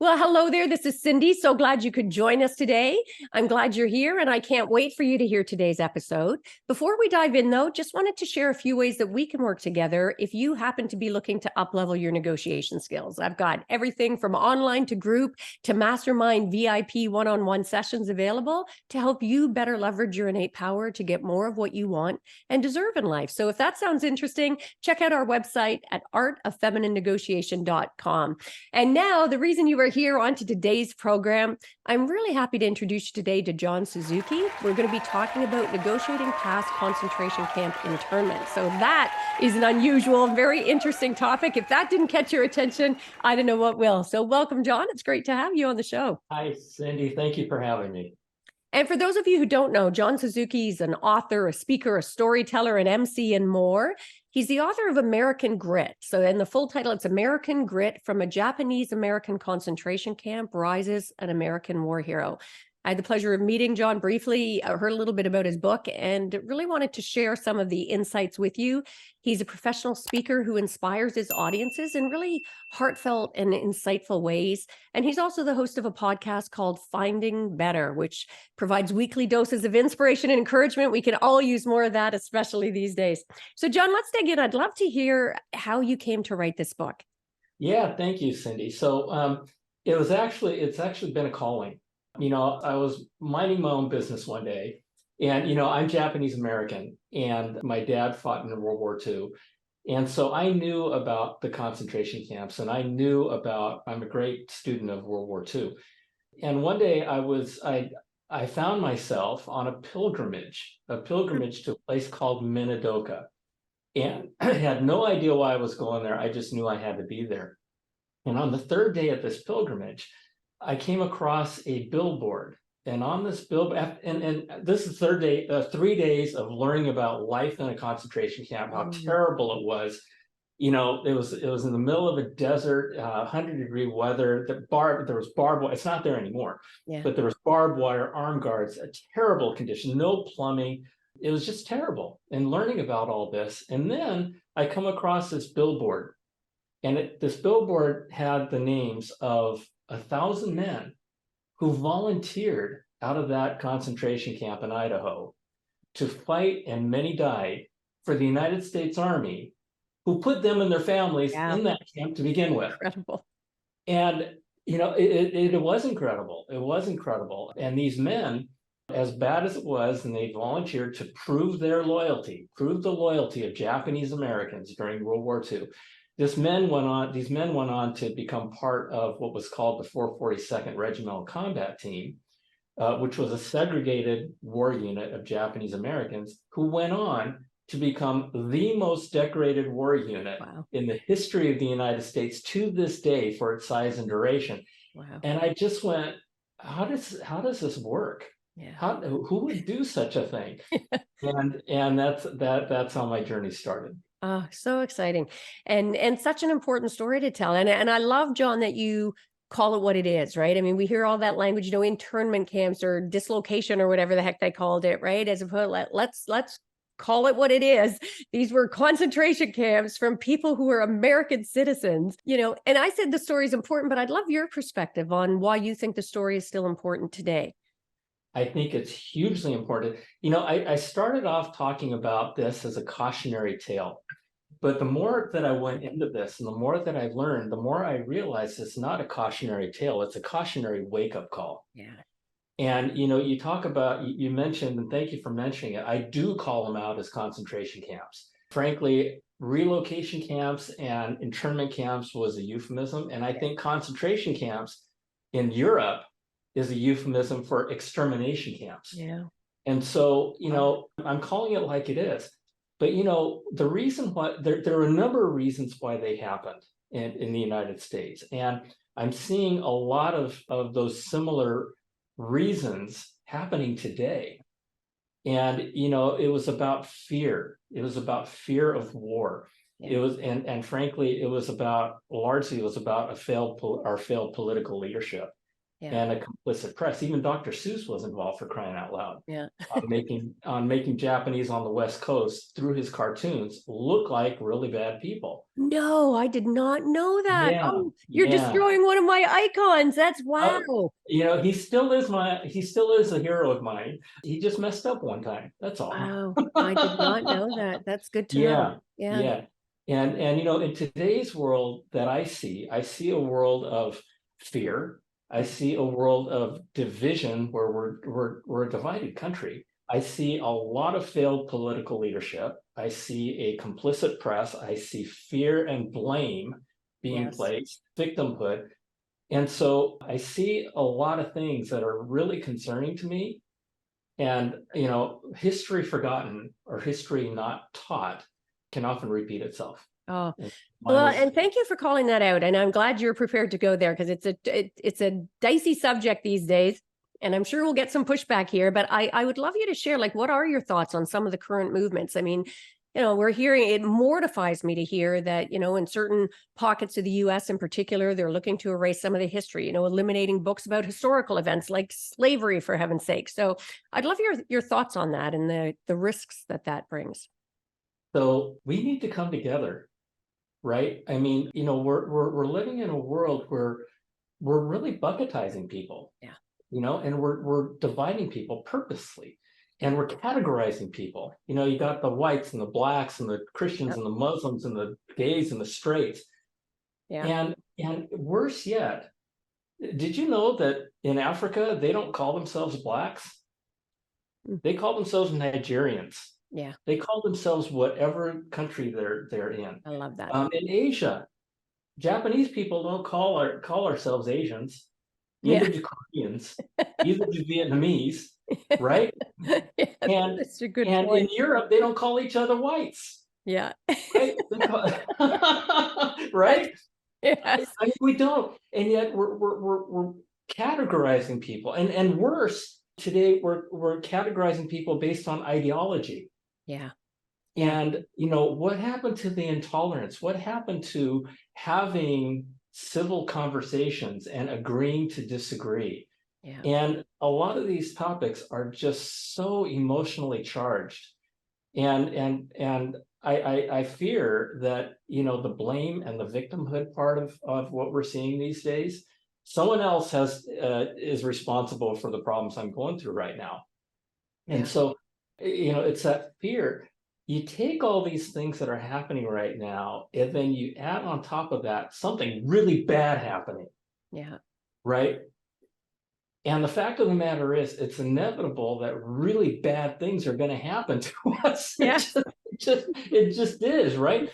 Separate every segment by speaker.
Speaker 1: Well, hello there. This is Cindy. So glad you could join us today. I'm glad you're here, and I can't wait for you to hear today's episode. Before we dive in, though, just wanted to share a few ways that we can work together if you happen to be looking to up-level your negotiation skills. I've got everything from online to group to mastermind VIP one-on-one sessions available to help you better leverage your innate power to get more of what you want and deserve in life. So if that sounds interesting, check out our website at artoffemininenegotiation.com. And now the reason you are here on to today's program, I'm really happy to introduce you today to John Suzuki. We're going to be talking about negotiating past concentration camp internment. So that is an unusual, very interesting topic. If that didn't catch your attention, I don't know what will. So welcome, John. It's great to have you on the show.
Speaker 2: Hi, Cindy. Thank you for having me.
Speaker 1: And for those of you who don't know, John Suzuki is an author, a speaker, a storyteller, an MC, and more. He's the author of American Grit. So in the full title, it's American Grit: From a Japanese-American Concentration Camp Rises an American War Hero. I had the pleasure of meeting John briefly. I heard a little bit about his book and really wanted to share some of the insights with you. He's a professional speaker who inspires his audiences in really heartfelt and insightful ways. And he's also the host of a podcast called Finding Better, which provides weekly doses of inspiration and encouragement. We can all use more of that, especially these days. So John, let's dig in. I'd love to hear how you came to write this book.
Speaker 2: Yeah, thank you, Cindy. So it's actually been a calling. I was minding my own business one day, and I'm Japanese American, and my dad fought in World War II. And so I knew about the concentration camps, and I'm a great student of World War II. And one day I found myself on a pilgrimage to a place called Minidoka. And I had no idea why I was going there. I just knew I had to be there. And on the third day of this pilgrimage, I came across a billboard. And on this billboard, and this is 3 days of learning about life in a concentration camp, how terrible it was. It was in the middle of a desert, 100-degree weather. There was barbed wire. It's not there anymore, but there was barbed wire, armed guards, a terrible condition, no plumbing. It was just terrible. And learning about all this, and then I come across this billboard, and this billboard had the names of 1,000 men who volunteered out of that concentration camp in Idaho to fight, and many died, for the United States Army, who put them and their families in that camp to begin with.
Speaker 1: Incredible.
Speaker 2: And, it was incredible. It was incredible. And these men, as bad as it was, and they volunteered to prove the loyalty of Japanese Americans during World War II. These men went on to become part of what was called the 442nd Regimental Combat Team, which was a segregated war unit of Japanese Americans who went on to become the most decorated war unit in the history of the United States to this day for its size and duration. Wow. And I just went, how does this work? Yeah. Who would do such a thing? and that's how my journey started.
Speaker 1: Oh, so exciting. And such an important story to tell. And I love, John, that you call it what it is, right? I mean, we hear all that language, internment camps or dislocation or whatever the heck they called it, right? As opposed, let's call it what it is. These were concentration camps from people who are American citizens, and I said the story is important, but I'd love your perspective on why you think the story is still important today.
Speaker 2: I think it's hugely important. I started off talking about this as a cautionary tale, but the more that I went into this and the more that I learned, the more I realized it's not a cautionary tale. It's a cautionary wake-up call. Yeah. And, you talk about, you mentioned, and thank you for mentioning it, I do call them out as concentration camps. Frankly, relocation camps and internment camps was a euphemism. And I think concentration camps in Europe is a euphemism for extermination camps. Yeah. And so, I'm calling it like it is. But, the reason why, there are a number of reasons why they happened in the United States. And I'm seeing a lot of those similar reasons happening today. And, it was about fear. It was about fear of war. Yeah. It was, and frankly, largely it was about our failed political leadership.
Speaker 1: Yeah.
Speaker 2: and a complicit press. Even Dr. Seuss was involved, for crying out loud,
Speaker 1: Yeah.
Speaker 2: on making Japanese on the West Coast through his cartoons look like really bad people.
Speaker 1: No, I did not know that.
Speaker 2: Yeah,
Speaker 1: Oh, you're
Speaker 2: yeah.
Speaker 1: destroying one of my icons. That's
Speaker 2: Oh,
Speaker 1: wow.
Speaker 2: he still is a hero of mine. He just messed up one time. That's all.
Speaker 1: Wow. I did not know that. That's good to know.
Speaker 2: Yeah,
Speaker 1: Yeah.
Speaker 2: yeah. And in today's world that I see a world of fear. I see a world of division where we're a divided country. I see a lot of failed political leadership. I see a complicit press. I see fear and blame being
Speaker 1: Yes.
Speaker 2: placed, victimhood. And so I see a lot of things that are really concerning to me. And, history forgotten or history not taught can often repeat itself.
Speaker 1: Oh,
Speaker 2: And
Speaker 1: well,
Speaker 2: mine is,
Speaker 1: and thank you for calling that out. And I'm glad you're prepared to go there because it's a dicey subject these days. And I'm sure we'll get some pushback here, but I would love you to share, like, what are your thoughts on some of the current movements? I mean, we're hearing, it mortifies me to hear that, in certain pockets of the US in particular, they're looking to erase some of the history, eliminating books about historical events like slavery, for heaven's sake. So I'd love your thoughts on that and the risks that brings.
Speaker 2: so we need to come together, right? I mean, we're living in a world where we're really bucketizing people.
Speaker 1: Yeah.
Speaker 2: And we're dividing people purposely, and we're categorizing people. You got the whites and the blacks and the Christians
Speaker 1: Yep.
Speaker 2: and the Muslims and the gays and the straights.
Speaker 1: Yeah.
Speaker 2: And worse yet, did you know that in Africa they don't call themselves blacks?
Speaker 1: Mm.
Speaker 2: They call themselves Nigerians.
Speaker 1: Yeah.
Speaker 2: They call themselves whatever country they're in.
Speaker 1: I love that.
Speaker 2: In Asia, Japanese people don't call ourselves Asians.
Speaker 1: Yeah.
Speaker 2: Neither do Koreans, neither do Vietnamese, right?
Speaker 1: Yeah,
Speaker 2: And
Speaker 1: that's a good
Speaker 2: and in
Speaker 1: point.
Speaker 2: Europe, they don't call each other whites,
Speaker 1: Yeah.
Speaker 2: right? Right?
Speaker 1: Yes.
Speaker 2: I mean, we don't, and yet we're categorizing people, and worse, today we're categorizing people based on ideology.
Speaker 1: Yeah. Yeah.
Speaker 2: And what happened to the intolerance? What happened to having civil conversations and agreeing to disagree?
Speaker 1: Yeah.
Speaker 2: And a lot of these topics are just so emotionally charged. And I fear that the blame and the victimhood part of what we're seeing these days, someone else is responsible for the problems I'm going through right now. And
Speaker 1: Yeah.
Speaker 2: so, it's that fear. You take all these things that are happening right now, and then you add on top of that something really bad happening,
Speaker 1: Yeah.
Speaker 2: right? And the fact of the matter is, it's inevitable that really bad things are going to happen to us.
Speaker 1: Yeah.
Speaker 2: It just is, right?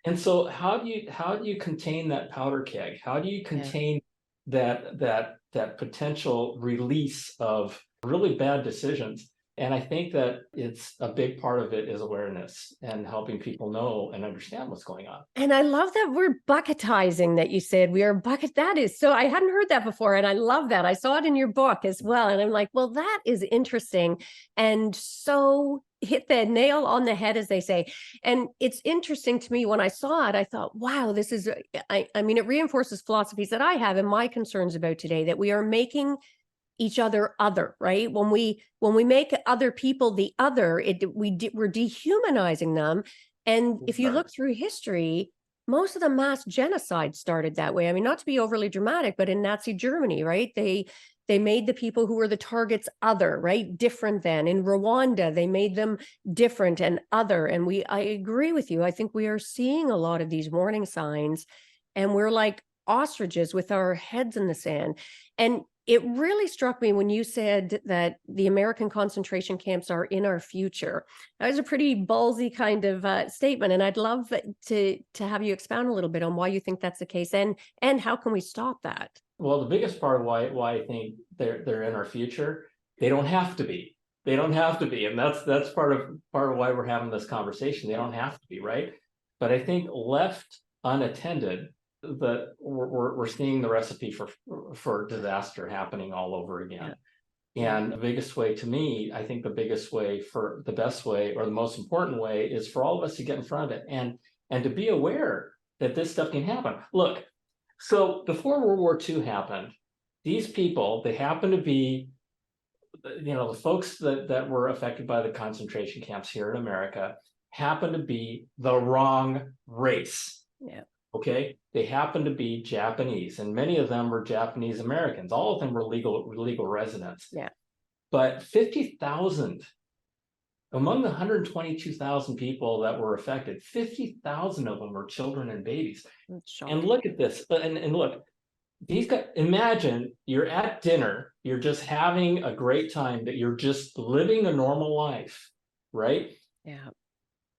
Speaker 2: And so, how do you contain that powder keg? How do you
Speaker 1: Yeah.
Speaker 2: contain that potential release of really bad decisions? And I think that it's a big part of it is awareness and helping people know and understand what's going on.
Speaker 1: And I love that word bucketizing that you said. We are bucket. That is so, I hadn't heard that before. And I love that. I saw it in your book as well. And I'm like, well, that is interesting. And so hit the nail on the head, as they say. And it's interesting to me when I saw it, I thought, wow, this is, I mean, it reinforces philosophies that I have and my concerns about today, that we are making each other other, right? When we make other people the other, we're dehumanizing them. And if you
Speaker 2: Right.
Speaker 1: look through history, most of the mass genocide started that way. I mean, not to be overly dramatic, but in Nazi Germany, right? They made the people who were the targets other, right? Different than. In Rwanda, they made them different and other. And I agree with you. I think we are seeing a lot of these warning signs, and we're like ostriches with our heads in the sand. And it really struck me when you said that the American concentration camps are in our future. That was a pretty ballsy kind of statement, and I'd love to have you expound a little bit on why you think that's the case, and how can we stop that?
Speaker 2: Well, the biggest part of why I think they're in our future, they don't have to be. They don't have to be, and that's part of why we're having this conversation. They don't have to be, right? But I think left unattended, that we're seeing the recipe for disaster happening all over again.
Speaker 1: Yeah.
Speaker 2: And the biggest way, to me, I think the biggest way, for the best way or the most important way, is for all of us to get in front of it and to be aware that this stuff can happen. Look, so before World War II happened, these people, they happen to be, the folks that were affected by the concentration camps here in America happen to be the wrong race.
Speaker 1: Yeah.
Speaker 2: Okay, they happen to be Japanese, and many of them were Japanese Americans. All of them were legal residents.
Speaker 1: Yeah.
Speaker 2: But 50,000 among the 122,000 people that were affected, 50,000 of them were children and babies.
Speaker 1: That's shocking.
Speaker 2: And look at this, and look, these guys, imagine you're at dinner, you're just having a great time, that you're just living a normal life, right?
Speaker 1: Yeah.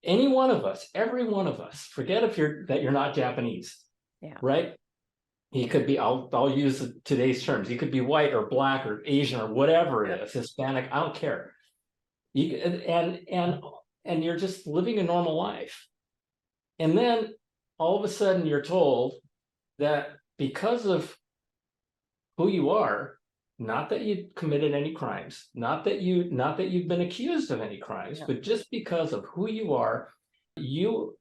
Speaker 2: Any one of us, every one of us, forget if you're not Japanese,
Speaker 1: Yeah.
Speaker 2: right? He could be, I'll use today's terms, he could be white or black or Asian or whatever it is, Hispanic, I don't care. You and you're just living a normal life. And then all of a sudden you're told that because of who you are, not that you committed any crimes, not that you've been accused of any crimes,
Speaker 1: Yeah.
Speaker 2: but just because of who you are, you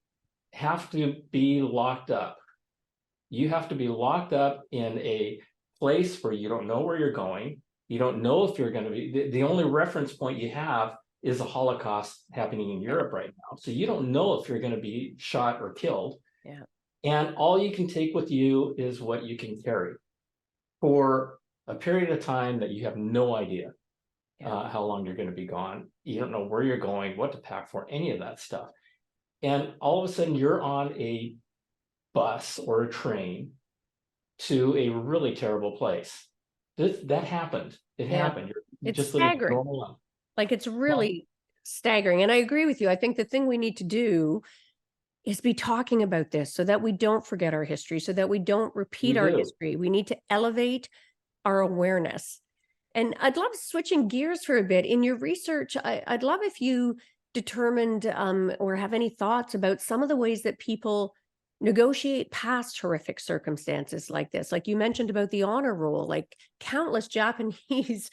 Speaker 2: have to be locked up. You have to be locked up in a place where you don't know where you're going. You don't know if you're going to be, the only reference point you have is a Holocaust happening in Europe right now. So you don't know if you're going to be shot or killed.
Speaker 1: Yeah.
Speaker 2: And all you can take with you is what you can carry for a period of time that you have no idea how long you're going to be gone. You don't know where you're going, what to pack for, any of that stuff. And all of a sudden you're on a bus or a train to a really terrible place. That happened. It happened. You're
Speaker 1: It's
Speaker 2: just living a
Speaker 1: staggering.
Speaker 2: normal life.
Speaker 1: Like, it's really staggering. And I agree with you. I think the thing we need to do is be talking about this so that we don't forget our history, so that we don't repeat our history. We need to elevate our awareness. And I'd love, switching gears for a bit, in your research, I'd love if you determined or have any thoughts about some of the ways that people negotiate past horrific circumstances like this. Like you mentioned about the honor roll, like countless Japanese,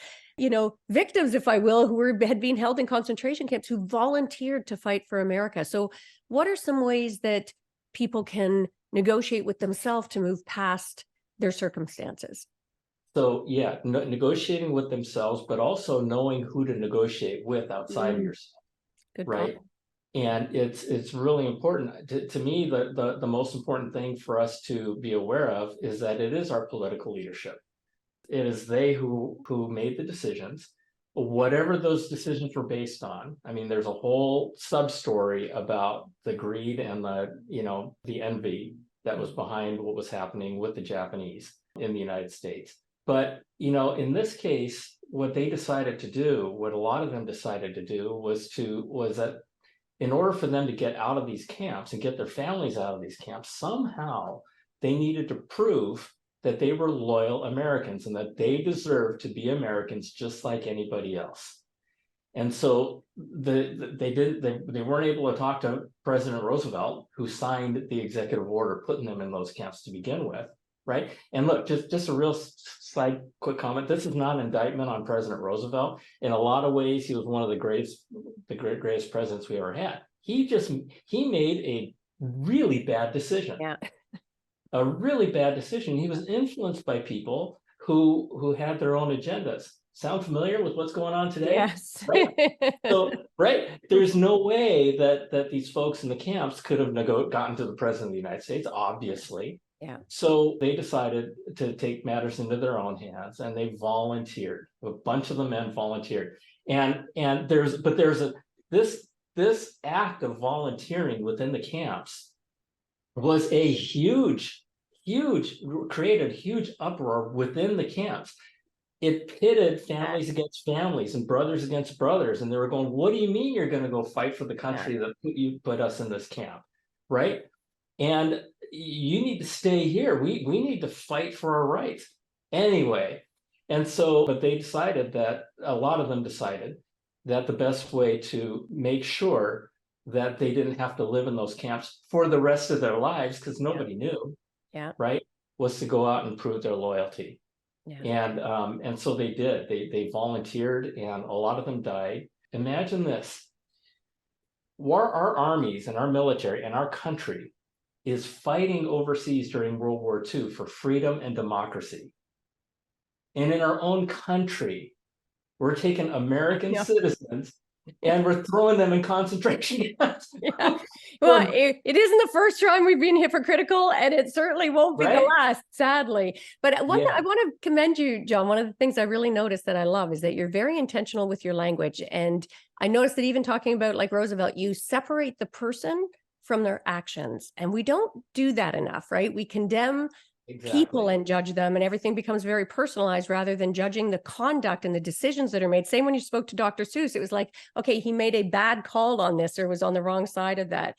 Speaker 1: victims, if I will, had been held in concentration camps, who volunteered to fight for America. So what are some ways that people can negotiate with themselves to move past their circumstances?
Speaker 2: So yeah, negotiating with themselves, but also knowing who to negotiate with outside of yourself.
Speaker 1: Good
Speaker 2: right?
Speaker 1: comment.
Speaker 2: And it's really important to me. The most important thing for us to be aware of is that it is our political leadership. It is they who made the decisions, whatever those decisions were based on. I mean, there's a whole sub story about the greed and the envy that was behind what was happening with the Japanese in the United States. But in this case, what they decided to do, what a lot of them decided to do, was that in order for them to get out of these camps and get their families out of these camps, somehow they needed to prove that they were loyal Americans and that they deserved to be Americans just like anybody else. And so they weren't able to talk to President Roosevelt, who signed the executive order putting them in those camps to begin with, right? And look, just a real side quick comment. This is not an indictment on President Roosevelt. In a lot of ways, he was one of the greatest presidents we ever had. He made a really bad decision.
Speaker 1: Yeah.
Speaker 2: A really bad decision. He was influenced by people who had their own agendas. Sound familiar with what's going on today?
Speaker 1: Yes.
Speaker 2: Right? So, right, there's no way that these folks in the camps could have gotten to the president of the United States, obviously.
Speaker 1: Yeah.
Speaker 2: So they decided to take matters into their own hands, and they volunteered. A bunch of the men volunteered, and this act of volunteering within the camps was a created huge uproar within the camps. It pitted families against families and brothers against brothers, and they were going, "What do you mean you're going to go fight for the country that put us in this camp, right? And you need to stay here. We need to fight for our rights anyway." And so, but they decided that a lot of them decided that the best way to make sure that they didn't have to live in those camps for the rest of their lives, because nobody knew, right, was to go out and prove their loyalty. And so they did. They volunteered, and a lot of them died. Imagine this: our armies and our military and our country is fighting overseas during World War II for freedom and democracy. And in our own country, we're taking American
Speaker 1: Yeah.
Speaker 2: citizens and we're throwing them in concentration camps.
Speaker 1: Yeah. Well, it isn't the first time we've been hypocritical, and it certainly won't be the
Speaker 2: Right?
Speaker 1: last, sadly. But I want
Speaker 2: Yeah.
Speaker 1: to commend you, John. One of the things I really noticed that I love is that you're very intentional with your language. And I noticed that even talking about like Roosevelt, you separate the person from their actions. And we don't do that enough, right? We condemn people
Speaker 2: Exactly.
Speaker 1: and judge them, and everything becomes very personalized rather than judging the conduct and the decisions that are made. Same when you spoke to Dr. Seuss, it was like, okay, he made a bad call on this or was on the wrong side of that.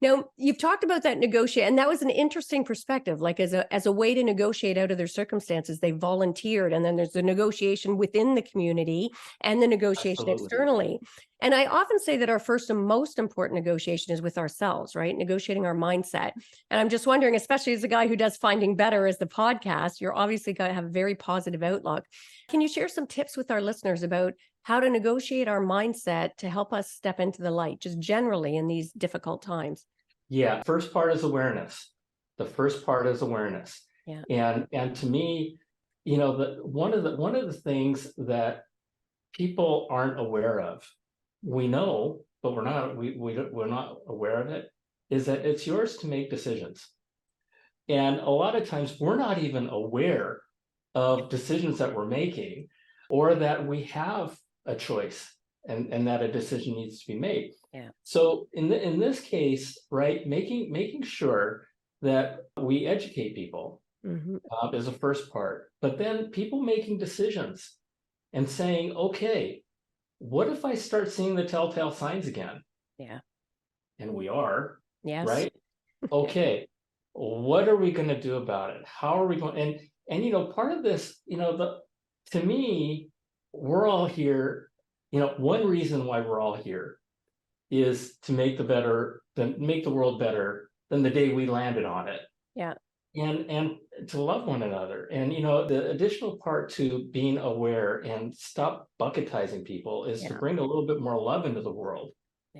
Speaker 1: Now, you've talked about that negotiate, and that was an interesting perspective. Like as a way to negotiate out of their circumstances, they volunteered, and then there's the negotiation within the community and the negotiation
Speaker 2: Absolutely.
Speaker 1: externally. And I often say that our first and most important negotiation is with ourselves, right? Negotiating our mindset. And I'm just wondering, especially as a guy who does Finding Better as the podcast, you're obviously going to have a very positive outlook. Can you share some tips with our listeners about how to negotiate our mindset to help us step into the light, just generally in these difficult times?
Speaker 2: Yeah. First part is awareness. The first part is awareness.
Speaker 1: Yeah.
Speaker 2: And to me, one of the things that people aren't aware of, we know, but we're not aware of it, is that it's yours to make decisions. And a lot of times we're not even aware of decisions that we're making, or that we have a choice and that a decision needs to be made.
Speaker 1: Yeah.
Speaker 2: So in this case, right, making sure that we educate people is the first part. But then people making decisions and saying, okay, what if I start seeing the telltale signs again?
Speaker 1: Yeah.
Speaker 2: And we are,
Speaker 1: Yes.
Speaker 2: right? Okay, what are we going to do about it? How are we going? And part of this, to me, we're all here. One reason why we're all here is to make the world better than the day we landed on it.
Speaker 1: Yeah.
Speaker 2: And to love one another. And the additional part to being aware and stop bucketizing people is to bring a little bit more love into the world,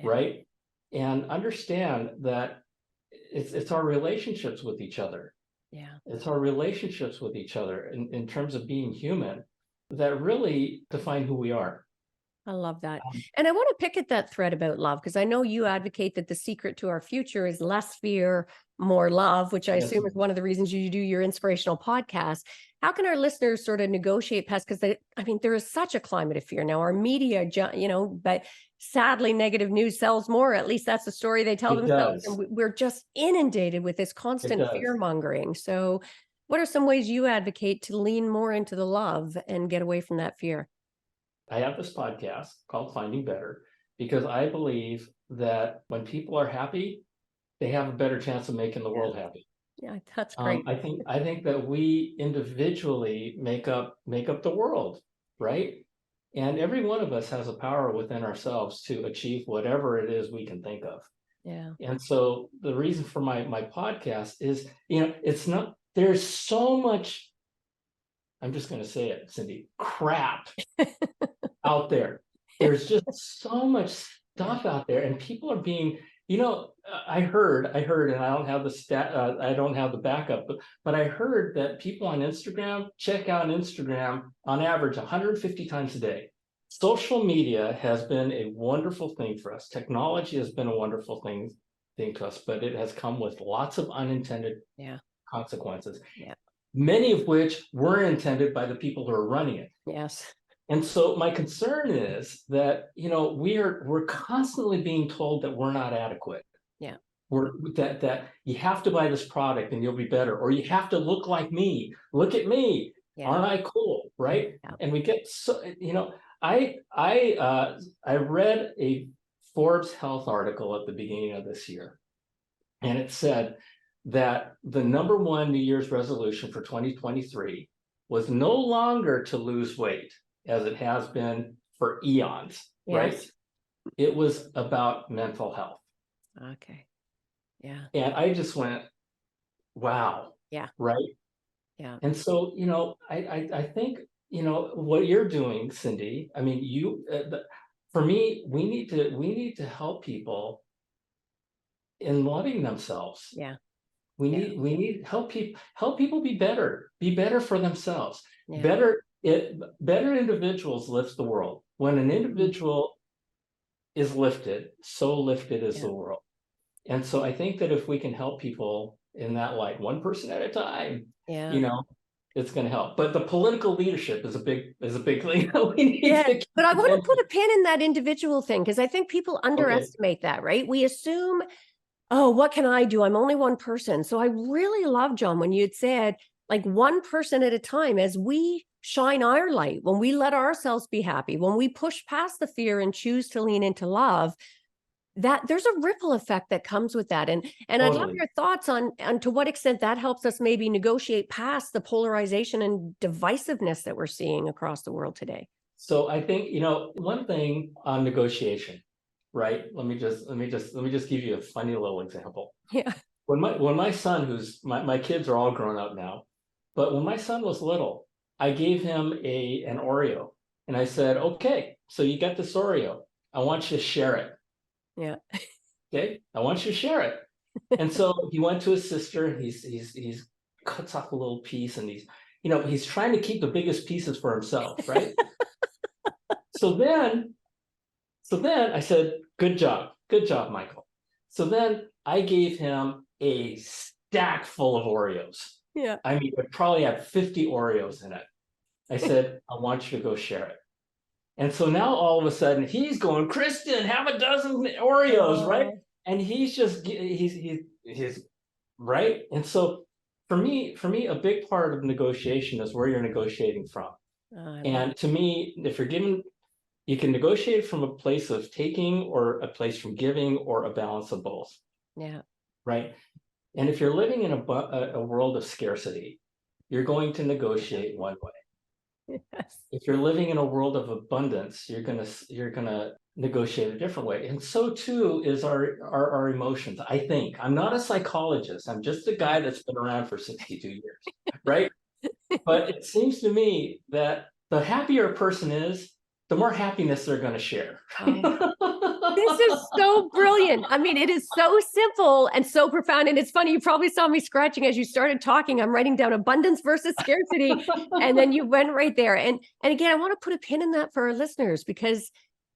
Speaker 2: right? And understand that it's our relationships with each other.
Speaker 1: Yeah.
Speaker 2: It's our relationships with each other in terms of being human that really define who we are.
Speaker 1: I love that. And I want to pick at that thread about love, because I know you advocate that the secret to our future is less fear, more love, which I
Speaker 2: Yes.
Speaker 1: assume is one of the reasons you do your inspirational podcast. How can our listeners sort of negotiate past? Because there is such a climate of fear now. Our media, but sadly, negative news sells more. At least that's the story they tell
Speaker 2: It
Speaker 1: themselves.
Speaker 2: does.
Speaker 1: And we're just inundated with this
Speaker 2: It
Speaker 1: constant
Speaker 2: does.
Speaker 1: fear mongering. So what are some ways you advocate to lean more into the love and get away from that fear?
Speaker 2: I have this podcast called Finding Better because I believe that when people are happy, they have a better chance of making the world happy.
Speaker 1: Yeah, that's great.
Speaker 2: I think that we individually make up the world, right? And every one of us has a power within ourselves to achieve whatever it is we can think of.
Speaker 1: Yeah.
Speaker 2: And so the reason for my podcast is, it's not, there's so much, I'm just going to say it, Cindy, crap out there. There's just so much stuff out there, and people are being, I heard, and I don't have the I don't have the backup, but I heard that people on Instagram check out Instagram on average 150 times a day. Social media has been a wonderful thing for us. Technology has been a wonderful thing to us, but it has come with lots of unintended consequences.
Speaker 1: Yeah.
Speaker 2: Many of which were intended by the people who are running it.
Speaker 1: Yes.
Speaker 2: And so my concern is that, we're constantly being told that we're not adequate.
Speaker 1: Yeah.
Speaker 2: That you have to buy this product and you'll be better, or you have to look like me. Look at me.
Speaker 1: Yeah.
Speaker 2: Aren't I cool? Right.
Speaker 1: Yeah.
Speaker 2: And we get so, I read a Forbes health article at the beginning of this year, and it said that the number one New Year's resolution for 2023 was no longer to lose weight, as it has been for eons, right? It was about mental health.
Speaker 1: Okay. Yeah.
Speaker 2: And I just went, wow.
Speaker 1: Yeah.
Speaker 2: Right.
Speaker 1: Yeah.
Speaker 2: And so, I think, what you're doing, Cindy, I mean, for me, we need to help people in loving themselves.
Speaker 1: Yeah.
Speaker 2: We need help people be better for themselves,
Speaker 1: Yeah.
Speaker 2: better Better individuals lift the world. When an individual is lifted, so lifted is
Speaker 1: Yeah.
Speaker 2: the world. And so I think that if we can help people in that light, one person at a time,
Speaker 1: Yeah.
Speaker 2: you know, it's going to help. But the political leadership is a big thing that we need
Speaker 1: Yeah,
Speaker 2: to keep
Speaker 1: but I want to put
Speaker 2: attention.
Speaker 1: a pin in that individual thing because I think people
Speaker 2: Okay.
Speaker 1: underestimate that, right? We assume, oh, what can I do? I'm only one person. So I really love, John, when you'd said like one person at a time as we shine our light, when we let ourselves be happy, when we push past the fear and choose to lean into love, that there's a ripple effect that comes with that. And I'd love
Speaker 2: Totally.
Speaker 1: your thoughts on to what extent that helps us maybe negotiate past the polarization and divisiveness that we're seeing across the world today.
Speaker 2: So I think, one thing on negotiation, right? Let me just give you a funny little example.
Speaker 1: Yeah.
Speaker 2: When my son, my kids are all grown up now, but when my son was little, I gave him an Oreo, and I said, okay, so you got this Oreo. I want you to share it.
Speaker 1: Yeah.
Speaker 2: Okay, I want you to share it. And so he went to his sister. He's cuts off a little piece, and he's trying to keep the biggest pieces for himself, right? So then I said, good job, Michael. So then I gave him a stack full of Oreos.
Speaker 1: Yeah.
Speaker 2: I mean, it probably had 50 Oreos in it. I said, I want you to go share it. And so now all of a sudden he's going, Kristen, have a dozen Oreos, right? And he's just he's right. And so for me, a big part of negotiation is where you're negotiating from. And to me, if you're given, you can negotiate from a place of taking or a place from giving or a balance of both.
Speaker 1: Yeah.
Speaker 2: Right. And if you're living in a world of scarcity, you're going to negotiate one way.
Speaker 1: Yes.
Speaker 2: If you're living in a world of abundance, you're gonna negotiate a different way. And so too is our emotions. I think I'm not a psychologist. I'm just a guy that's been around for 62 years, right? But it seems to me that the happier a person is, the more happiness they're going to share.
Speaker 1: This is so brilliant. I mean, it is so simple and so profound. And it's funny, you probably saw me scratching as you started talking. I'm writing down abundance versus scarcity. And then you went right there. And again, I want to put a pin in that for our listeners because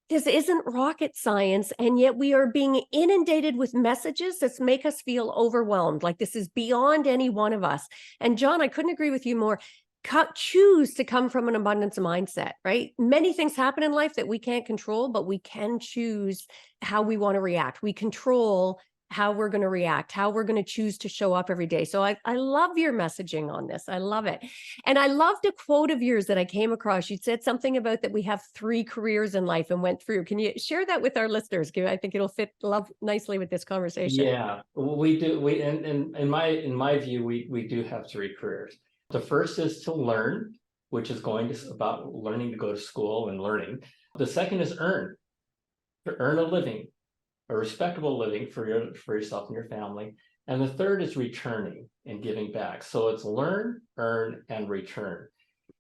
Speaker 1: this isn't rocket science. And yet we are being inundated with messages that make us feel overwhelmed. Like this is beyond any one of us. And John, I couldn't agree with you more. Choose to come from an abundance mindset, right? Many things happen in life that we can't control, but we can choose how we want to react. We control how we're going to react, how we're going to choose to show up every day. So I love your messaging on this. I love it. And I loved a quote of yours that I came across. You said something about that we have 3 careers in life and went through. Can you share that with our listeners? I think it'll fit nicely with this conversation.
Speaker 2: Yeah, we do. And in my view, we do have 3 careers. The first is to learn, which is about learning to go to school and learning. The second is to earn a living, a respectable living for yourself and your family. And the third is returning and giving back. So it's learn, earn, and return.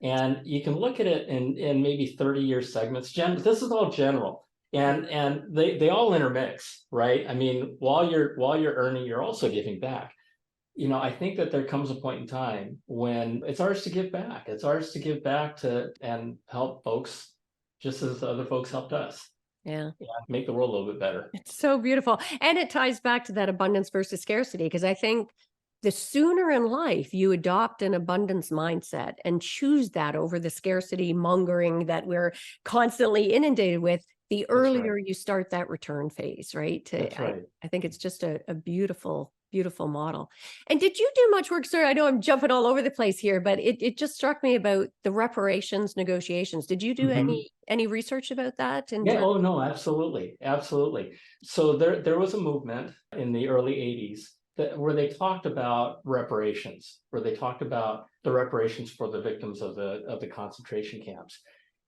Speaker 2: And you can look at it in maybe 30-year segments. This is all general. And they all intermix, right? I mean, while you're earning, you're also giving back. I think that there comes a point in time when it's ours to give back. It's ours to give back and help folks just as other folks helped us.
Speaker 1: Yeah.
Speaker 2: Make the world a little bit better.
Speaker 1: It's so beautiful. And it ties back to that abundance versus scarcity, because I think the sooner in life you adopt an abundance mindset and choose that over the scarcity mongering that we're constantly inundated with, the earlier you start that return phase, right?
Speaker 2: That's right.
Speaker 1: I think it's just a beautiful, beautiful model. And did you do much work, sir? I know I'm jumping all over the place here, but it just struck me about the reparations negotiations. Did you do any research about that?
Speaker 2: Yeah. Oh no, absolutely, absolutely. So there was a movement in the early '80s where they talked about reparations, where they talked about the reparations for the victims of the concentration camps.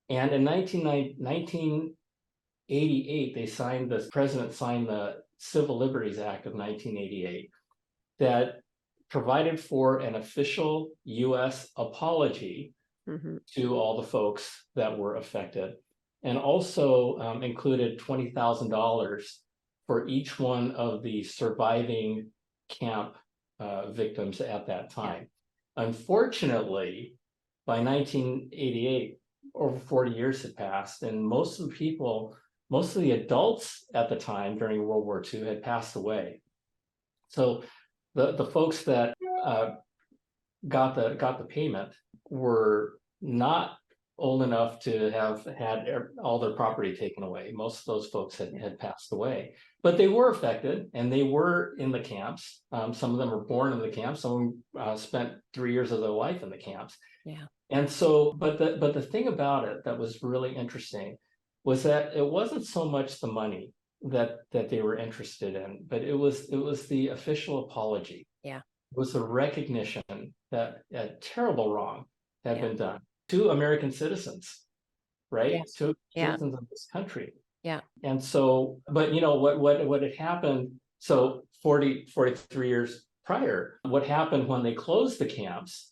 Speaker 2: And in 1988, the president signed the Civil Liberties Act of 1988 that provided for an official U.S. apology to all the folks that were affected, and also included $20,000 for each one of the surviving camp victims at that time. Unfortunately, by 1988, over 40 years had passed, and most of the adults at the time during World War II had passed away. So the folks that got the payment were not old enough to have had all their property taken away. Most of those folks had passed away, but they were affected, and they were in the camps. Some of them were born in the camps. Some of them spent 3 years of their life in the camps.
Speaker 1: Yeah.
Speaker 2: And so, but the thing about it that was really interesting was that it wasn't so much the money that they were interested in, but it was the official apology.
Speaker 1: Yeah.
Speaker 2: It was the recognition that a terrible wrong had been done to American citizens, right?
Speaker 1: Yes.
Speaker 2: To citizens of this country.
Speaker 1: Yeah.
Speaker 2: And so, but you know what had happened, so 43 years prior, what happened when they closed the camps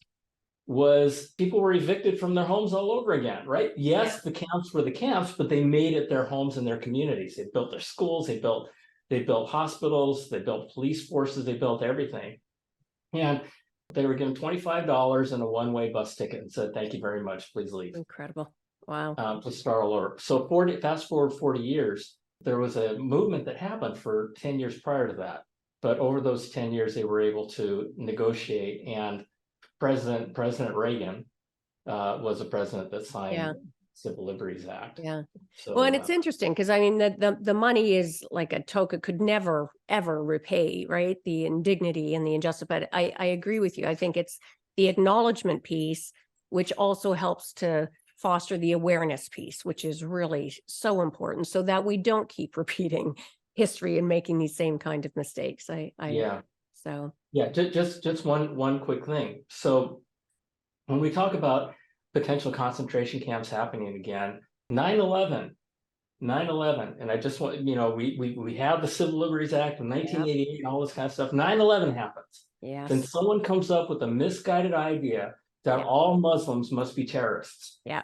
Speaker 2: was people were evicted from their homes all over again, right? Yes, the camps were the camps, but they made it their homes and their communities. They built their schools, they built hospitals, they built police forces, they built everything. And they were given $25 and a one-way bus ticket and said, "Thank you very much, please leave."
Speaker 1: Incredible. Wow.
Speaker 2: To start all over. So fast forward 40 years, there was a movement that happened for 10 years prior to that. But over those 10 years, they were able to negotiate, and President Reagan was the president that signed Civil Liberties Act.
Speaker 1: Yeah.
Speaker 2: So,
Speaker 1: well, and it's interesting because I mean the money is like a token, could never ever repay, right, the indignity and the injustice. But I agree with you. I think it's the acknowledgement piece, which also helps to foster the awareness piece, which is really so important, so that we don't keep repeating history and making these same kind of mistakes. So
Speaker 2: yeah, just one quick thing. So when we talk about potential concentration camps happening again, 9/11, and I just want, we have the Civil Liberties Act in 1988 and all this kind of stuff. 9/11 happens.
Speaker 1: yes.
Speaker 2: Then someone comes up with a misguided idea that all Muslims must be terrorists.
Speaker 1: Yeah.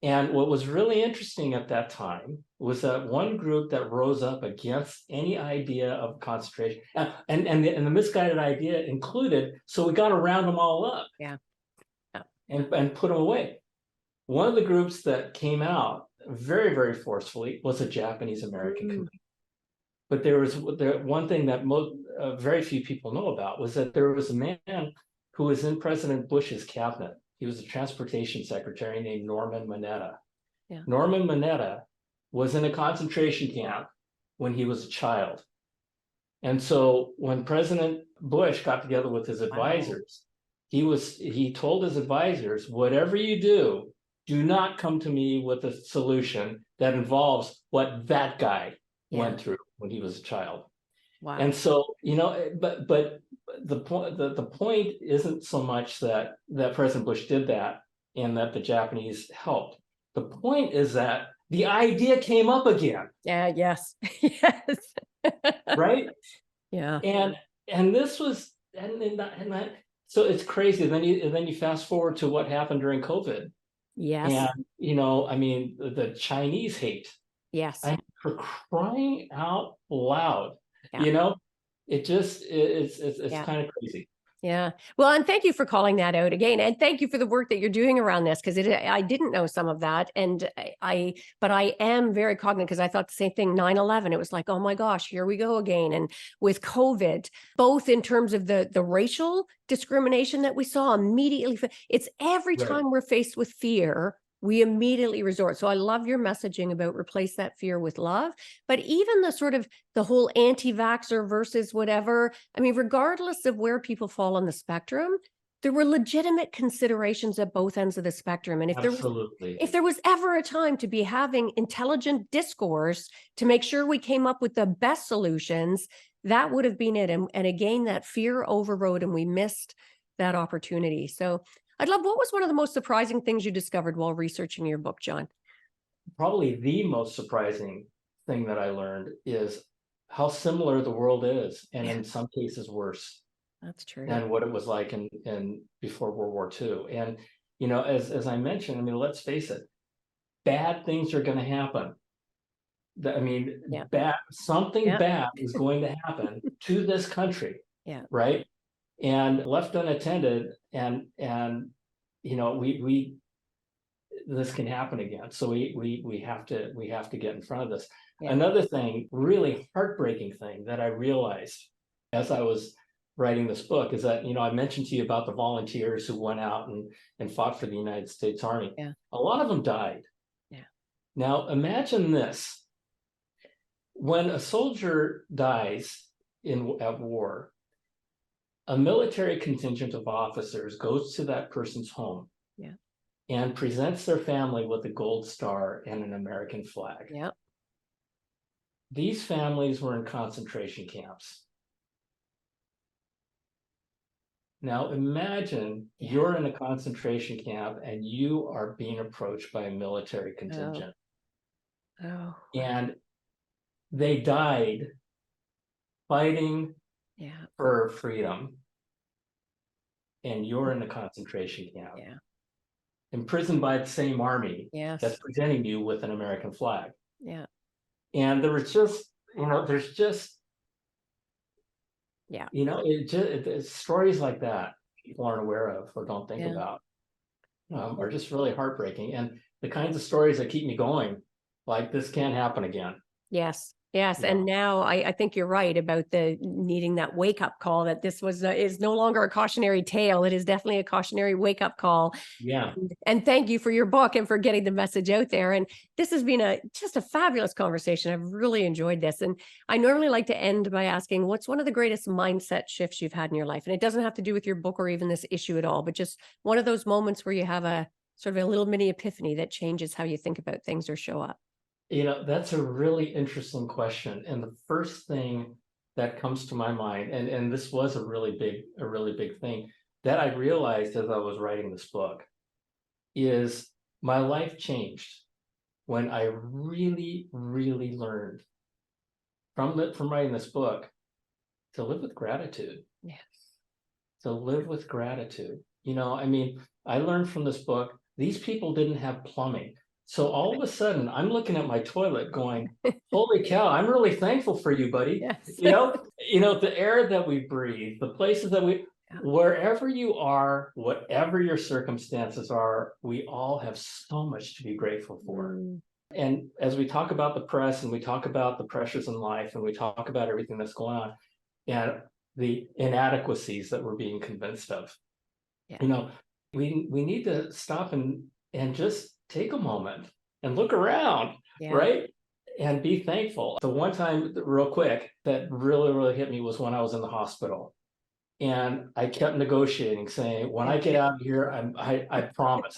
Speaker 2: And what was really interesting at that time was that one group that rose up against any idea of concentration, and the misguided idea included, so we got to round them all up.
Speaker 1: Yeah.
Speaker 2: And put them away. One of the groups that came out very, very forcefully was a Japanese American community. But there was one thing that very few people know about, was that there was a man who was in President Bush's cabinet. He was a transportation secretary named Norman Mineta.
Speaker 1: Yeah.
Speaker 2: Norman Mineta was in a concentration camp when he was a child. And so when President Bush got together with his advisors, he told his advisors, "Whatever you do, do not come to me with a solution that involves what that guy went through when he was a child."
Speaker 1: Wow.
Speaker 2: And so, but the point isn't so much that President Bush did that and that the Japanese helped. The point is that the idea came up again.
Speaker 1: Yeah. Yes. Yes.
Speaker 2: Right.
Speaker 1: Yeah.
Speaker 2: And this was that. So it's crazy. Then you fast forward to what happened during COVID.
Speaker 1: Yes.
Speaker 2: And I mean, the Chinese hate.
Speaker 1: Yes.
Speaker 2: For crying out loud. It just it's kind of crazy.
Speaker 1: Yeah. Well, and thank you for calling that out again, and thank you for the work that you're doing around this, because I didn't know some of that, and but I am very cognizant, because I thought the same thing. 9/11, it was like, oh my gosh, here we go again. And with COVID, both in terms of the racial discrimination that we saw immediately, it's every time we're faced with fear, we immediately resort. So I love your messaging about replace that fear with love. But even the whole anti-vaxxer versus whatever, I mean, regardless of where people fall on the spectrum, there were legitimate considerations at both ends of the spectrum. And if there was ever a time to be having intelligent discourse to make sure we came up with the best solutions, that would have been it. And again, that fear overrode, and we missed that opportunity. So I'd love, what was one of the most surprising things you discovered while researching your book, John?
Speaker 2: Probably the most surprising thing that I learned is how similar the world is, and in some cases worse.
Speaker 1: That's true.
Speaker 2: Than what it was like in before World War II. And as I mentioned, I mean, let's face it, bad things are going to happen. Something bad is going to happen to this country.
Speaker 1: Yeah.
Speaker 2: Right. And left unattended, and we this can happen again. So we have to get in front of this.
Speaker 1: Yeah.
Speaker 2: Another thing, really heartbreaking thing that I realized as I was writing this book is that, I mentioned to you about the volunteers who went out and fought for the United States Army.
Speaker 1: Yeah.
Speaker 2: A lot of them died.
Speaker 1: Yeah.
Speaker 2: Now imagine this. When a soldier dies at war, a military contingent of officers goes to that person's home.
Speaker 1: Yeah.
Speaker 2: And presents their family with a gold star and an American flag.
Speaker 1: Yeah.
Speaker 2: These families were in concentration camps. Now imagine you're in a concentration camp and you are being approached by a military contingent.
Speaker 1: Oh.
Speaker 2: And they died fighting for freedom. And you're in a concentration camp.
Speaker 1: Yeah.
Speaker 2: Imprisoned by the same army that's presenting you with an American flag.
Speaker 1: Yeah.
Speaker 2: And there was just, there's just, it's stories like that people aren't aware of or don't think about are just really heartbreaking. And the kinds of stories that keep me going, like this can't happen again.
Speaker 1: Yes. Yes. And now I think you're right about the needing that wake up call, that this is no longer a cautionary tale. It is definitely a cautionary wake up call.
Speaker 2: Yeah.
Speaker 1: And thank you for your book and for getting the message out there. And this has been just a fabulous conversation. I've really enjoyed this. And I normally like to end by asking, what's one of the greatest mindset shifts you've had in your life? And it doesn't have to do with your book or even this issue at all, but just one of those moments where you have a sort of a little mini epiphany that changes how you think about things or show up.
Speaker 2: That's a really interesting question. And the first thing that comes to my mind, and this was a really big thing that I realized as I was writing this book, is my life changed when I really, really learned from writing this book to live with gratitude.
Speaker 1: Yes.
Speaker 2: To live with gratitude. I learned from this book, these people didn't have plumbing. So all of a sudden, I'm looking at my toilet going, holy cow, I'm really thankful for you, buddy.
Speaker 1: Yes.
Speaker 2: The air that we breathe, the places that wherever you are, whatever your circumstances are, we all have so much to be grateful for. And as we talk about the press and we talk about the pressures in life and we talk about everything that's going on and the inadequacies that we're being convinced of, we need to stop and just take a moment and look around, right? And be thankful. The one time, real quick, that really, really hit me was when I was in the hospital. And I kept negotiating, saying, when I get out of here, I promise.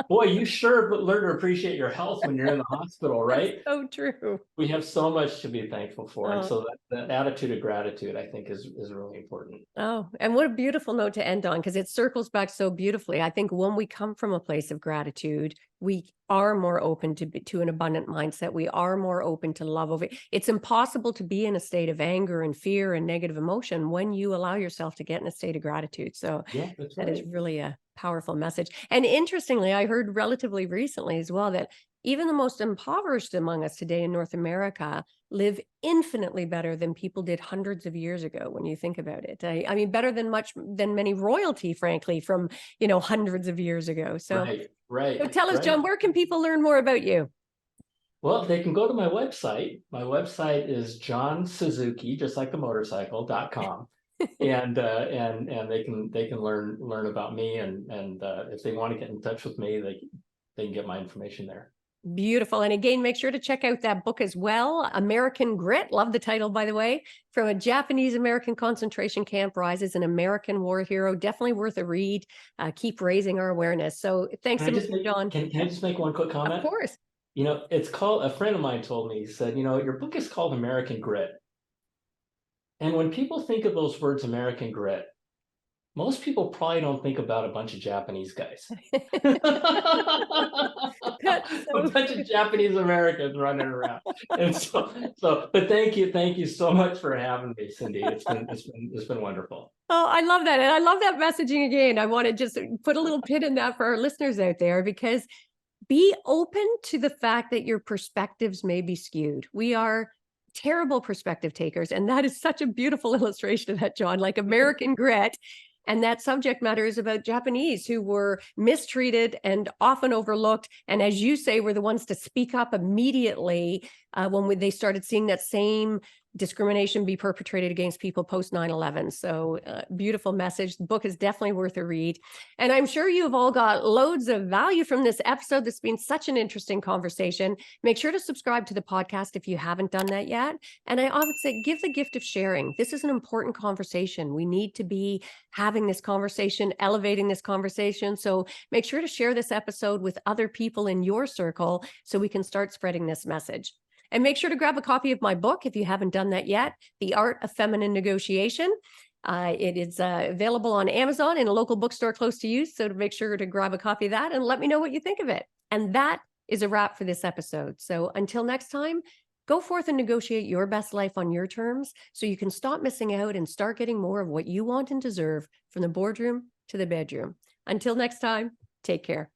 Speaker 2: Boy, you sure learn to appreciate your health when you're in the hospital, right?
Speaker 1: So true.
Speaker 2: We have so much to be thankful for. And so that attitude of gratitude, I think, is really important.
Speaker 1: Oh, and what a beautiful note to end on, because it circles back so beautifully. I think when we come from a place of gratitude, we are more open to an abundant mindset. We are more open to love. It's impossible to be in a state of anger and fear and negative emotion when you allow yourself to get in a state of gratitude. So that is really a powerful message. And interestingly, I heard relatively recently as well that even the most impoverished among us today in North America live infinitely better than people did hundreds of years ago. When you think about it, I mean, better than many royalty, frankly, from, hundreds of years ago. So,
Speaker 2: right.
Speaker 1: So tell us, John, where can people learn more about you?
Speaker 2: Well, they can go to my website. My website is John Suzuki, just like the motorcycle.com. and they can learn about me. And if they want to get in touch with me, they can get my information there.
Speaker 1: Beautiful. And again, make sure to check out that book as well. American Grit. Love the title, by the way. From a Japanese American concentration camp rises an American war hero. Definitely worth a read. Keep raising our awareness. So thanks so much, John.
Speaker 2: Can I just make one quick comment?
Speaker 1: Of course.
Speaker 2: It's called, a friend of mine told me, he said, your book is called American Grit. And when people think of those words, American Grit, most people probably don't think about a bunch of Japanese guys. A bunch of Japanese Americans running around. And but thank you so much for having me, Cindy. It's been wonderful.
Speaker 1: Oh, I love that. And I love that messaging again. I want to just put a little pin in that for our listeners out there, because be open to the fact that your perspectives may be skewed. We are terrible perspective takers. And that is such a beautiful illustration of that, John, like American Grit. And that subject matter is about Japanese who were mistreated and often overlooked. And as you say, were the ones to speak up immediately when they started seeing that same discrimination be perpetrated against people post 9/11. So beautiful message. The book is definitely worth a read. And I'm sure you've all got loads of value from this episode. This has been such an interesting conversation. Make sure to subscribe to the podcast if you haven't done that yet. And I often say, give the gift of sharing. This is an important conversation. We need to be having this conversation, elevating this conversation. So make sure to share this episode with other people in your circle so we can start spreading this message. And make sure to grab a copy of my book if you haven't done that yet, The Art of Feminine Negotiation. It is available on Amazon in a local bookstore close to you. So to make sure to grab a copy of that and let me know what you think of it. And that is a wrap for this episode. So until next time, go forth and negotiate your best life on your terms so you can stop missing out and start getting more of what you want and deserve from the boardroom to the bedroom. Until next time, take care.